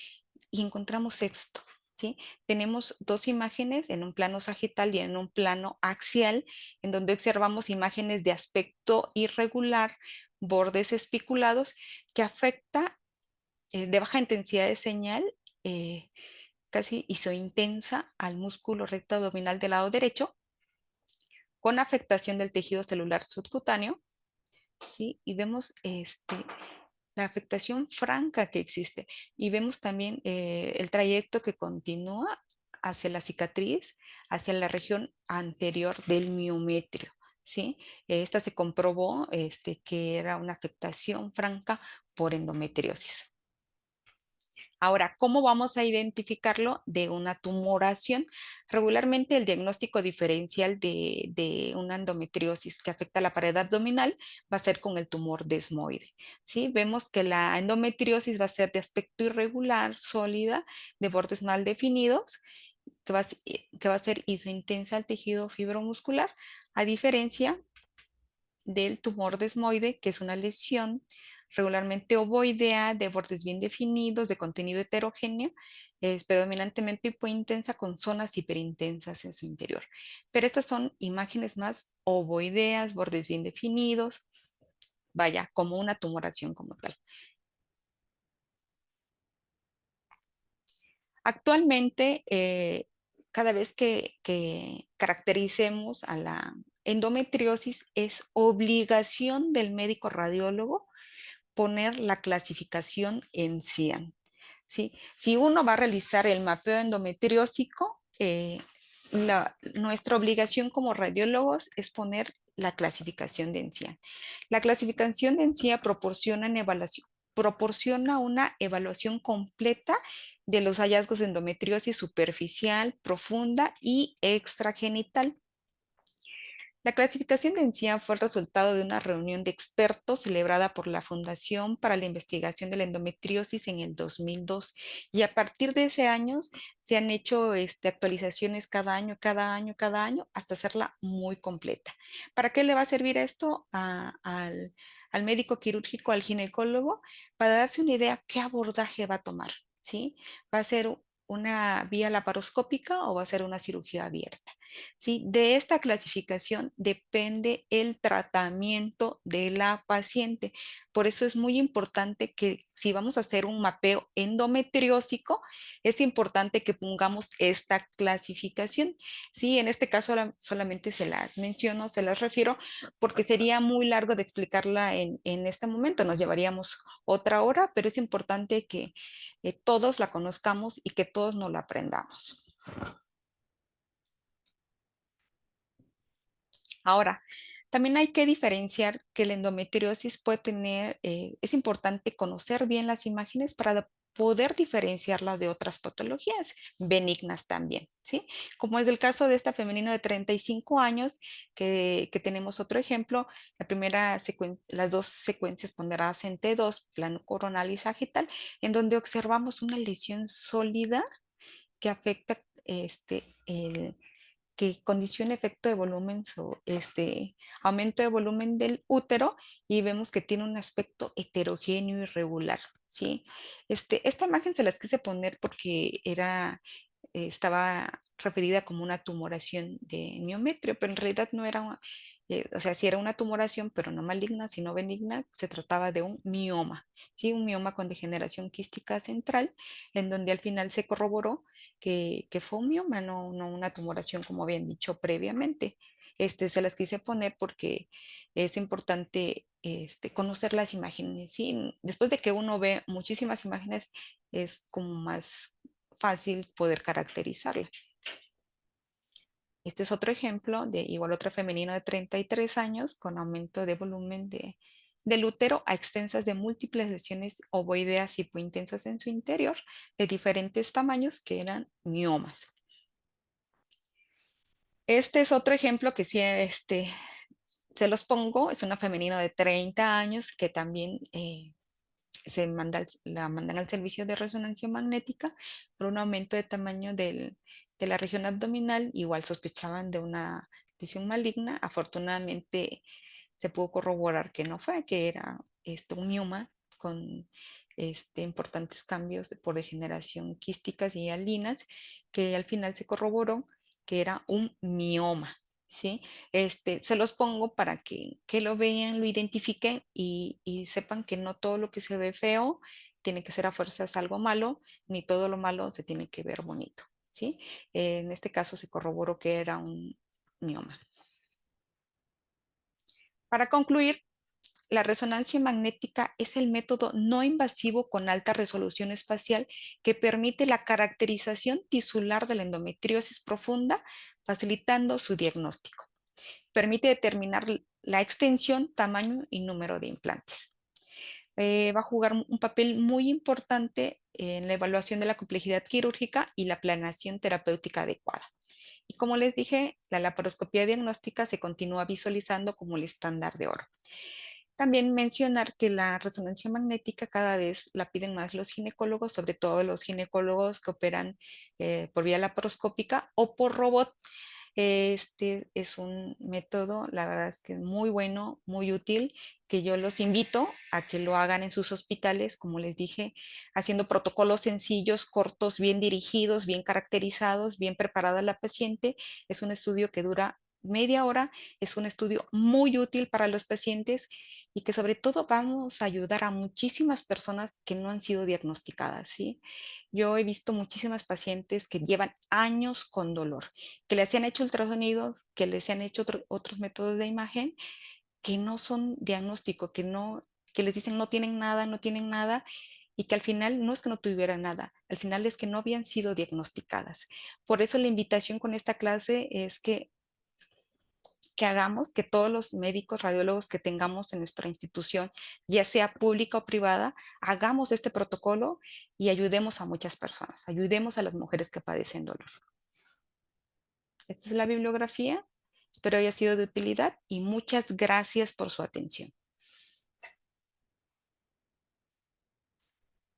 A: y encontramos esto. ¿Sí? Tenemos dos imágenes en un plano sagital y en un plano axial, en donde observamos imágenes de aspecto irregular, bordes espiculados, que afecta de baja intensidad de señal, eh, casi isointensa al músculo recto abdominal del lado derecho, con afectación del tejido celular subcutáneo, ¿sí? Y vemos la afectación franca que existe. Y vemos también el trayecto que continúa hacia la cicatriz, hacia la región anterior del miometrio. ¿Sí? Esta se comprobó que era una afectación franca por endometriosis. Ahora, ¿cómo vamos a identificarlo de una tumoración? Regularmente el diagnóstico diferencial de una endometriosis que afecta la pared abdominal va a ser con el tumor desmoide. ¿Sí? Vemos que la endometriosis va a ser de aspecto irregular, sólida, de bordes mal definidos, que va a ser isointensa al tejido fibromuscular, a diferencia del tumor desmoide, que es una lesión regularmente ovoidea, de bordes bien definidos, de contenido heterogéneo, es predominantemente hipointensa con zonas hiperintensas en su interior. Pero estas son imágenes más ovoideas, bordes bien definidos, vaya, como una tumoración como tal. Actualmente, cada vez que caractericemos a la endometriosis, es obligación del médico radiólogo poner la clasificación en CIAN. ¿Sí? Si uno va a realizar el mapeo endometriósico, nuestra obligación como radiólogos es poner la clasificación de ENCIA. La clasificación de ENCIA proporciona una evaluación completa de los hallazgos de endometriosis superficial, profunda y extragenital. La clasificación de encía fue el resultado de una reunión de expertos celebrada por la Fundación para la Investigación de la Endometriosis en el 2002 y a partir de ese año se han hecho actualizaciones cada año, cada año, cada año hasta hacerla muy completa. ¿Para qué le va a servir esto al médico quirúrgico, al ginecólogo? Para darse una idea qué abordaje va a tomar, ¿sí? ¿Va a ser una vía laparoscópica o va a ser una cirugía abierta? ¿Sí? De esta clasificación depende el tratamiento de la paciente. Por eso es muy importante que si vamos a hacer un mapeo endometriósico, es importante que pongamos esta clasificación. Sí, en este caso solamente se las menciono, se las refiero, porque sería muy largo de explicarla en este momento. Nos llevaríamos otra hora, pero es importante que todos la conozcamos y que todos nos la aprendamos. Ahora, también hay que diferenciar que la endometriosis puede tener, es importante conocer bien las imágenes para poder diferenciarla de otras patologías benignas también, ¿sí? Como es el caso de esta femenina de 35 años, que tenemos otro ejemplo, las dos secuencias ponderadas en T2, plano coronal y sagital, en donde observamos una lesión sólida que afecta que condiciona efecto de volumen, aumento de volumen del útero y vemos que tiene un aspecto heterogéneo y irregular, ¿sí? Esta imagen se las quise poner porque estaba referida como una tumoración de miometrio, pero en realidad no era, o sea, sí era una tumoración, pero no maligna, sino benigna, se trataba de un mioma, ¿sí? Un mioma con degeneración quística central, en donde al final se corroboró que fue un mioma, no una tumoración, como habían dicho previamente. Se las quise poner porque es importante conocer las imágenes, ¿sí? Después de que uno ve muchísimas imágenes, es como más fácil poder caracterizarla. Este es otro ejemplo de igual otra femenina de 33 años con aumento de volumen del útero a expensas de múltiples lesiones ovoideas hipointensas en su interior de diferentes tamaños que eran miomas. Este es otro ejemplo que sí, se los pongo, es una femenina de 30 años que también la mandan al servicio de resonancia magnética por un aumento de tamaño de la región abdominal. Igual sospechaban de una lesión maligna. Afortunadamente se pudo corroborar que no fue, que era un mioma con importantes cambios por degeneración quísticas y hialinas, que al final se corroboró que era un mioma. ¿Sí? Se los pongo para que lo vean, lo identifiquen y sepan que no todo lo que se ve feo tiene que ser a fuerzas algo malo, ni todo lo malo se tiene que ver bonito, ¿sí? En este caso se corroboró que era un mioma. Para concluir, la resonancia magnética es el método no invasivo con alta resolución espacial que permite la caracterización tisular de la endometriosis profunda, facilitando su diagnóstico. Permite determinar la extensión, tamaño y número de implantes. Va a jugar un papel muy importante en la evaluación de la complejidad quirúrgica y la planeación terapéutica adecuada. Y como les dije, la laparoscopía diagnóstica se continúa visualizando como el estándar de oro. También mencionar que la resonancia magnética cada vez la piden más los ginecólogos, sobre todo los ginecólogos que operan por vía laparoscópica o por robot. Este es un método, la verdad es que es muy bueno, muy útil, que yo los invito a que lo hagan en sus hospitales, como les dije, haciendo protocolos sencillos, cortos, bien dirigidos, bien caracterizados, bien preparada la paciente. Es un estudio que dura media hora, es un estudio muy útil para los pacientes y que sobre todo vamos a ayudar a muchísimas personas que no han sido diagnosticadas, ¿sí? Yo he visto muchísimas pacientes que llevan años con dolor, que les han hecho ultrasonidos, que les han hecho otros métodos de imagen, que no son diagnóstico, que les dicen no tienen nada, no tienen nada, y que al final no es que no tuvieran nada, al final es que no habían sido diagnosticadas. Por eso la invitación con esta clase es que hagamos que todos los médicos radiólogos que tengamos en nuestra institución, ya sea pública o privada, hagamos este protocolo y ayudemos a muchas personas, ayudemos a las mujeres que padecen dolor. Esta es la bibliografía, espero haya sido de utilidad y muchas gracias por su atención.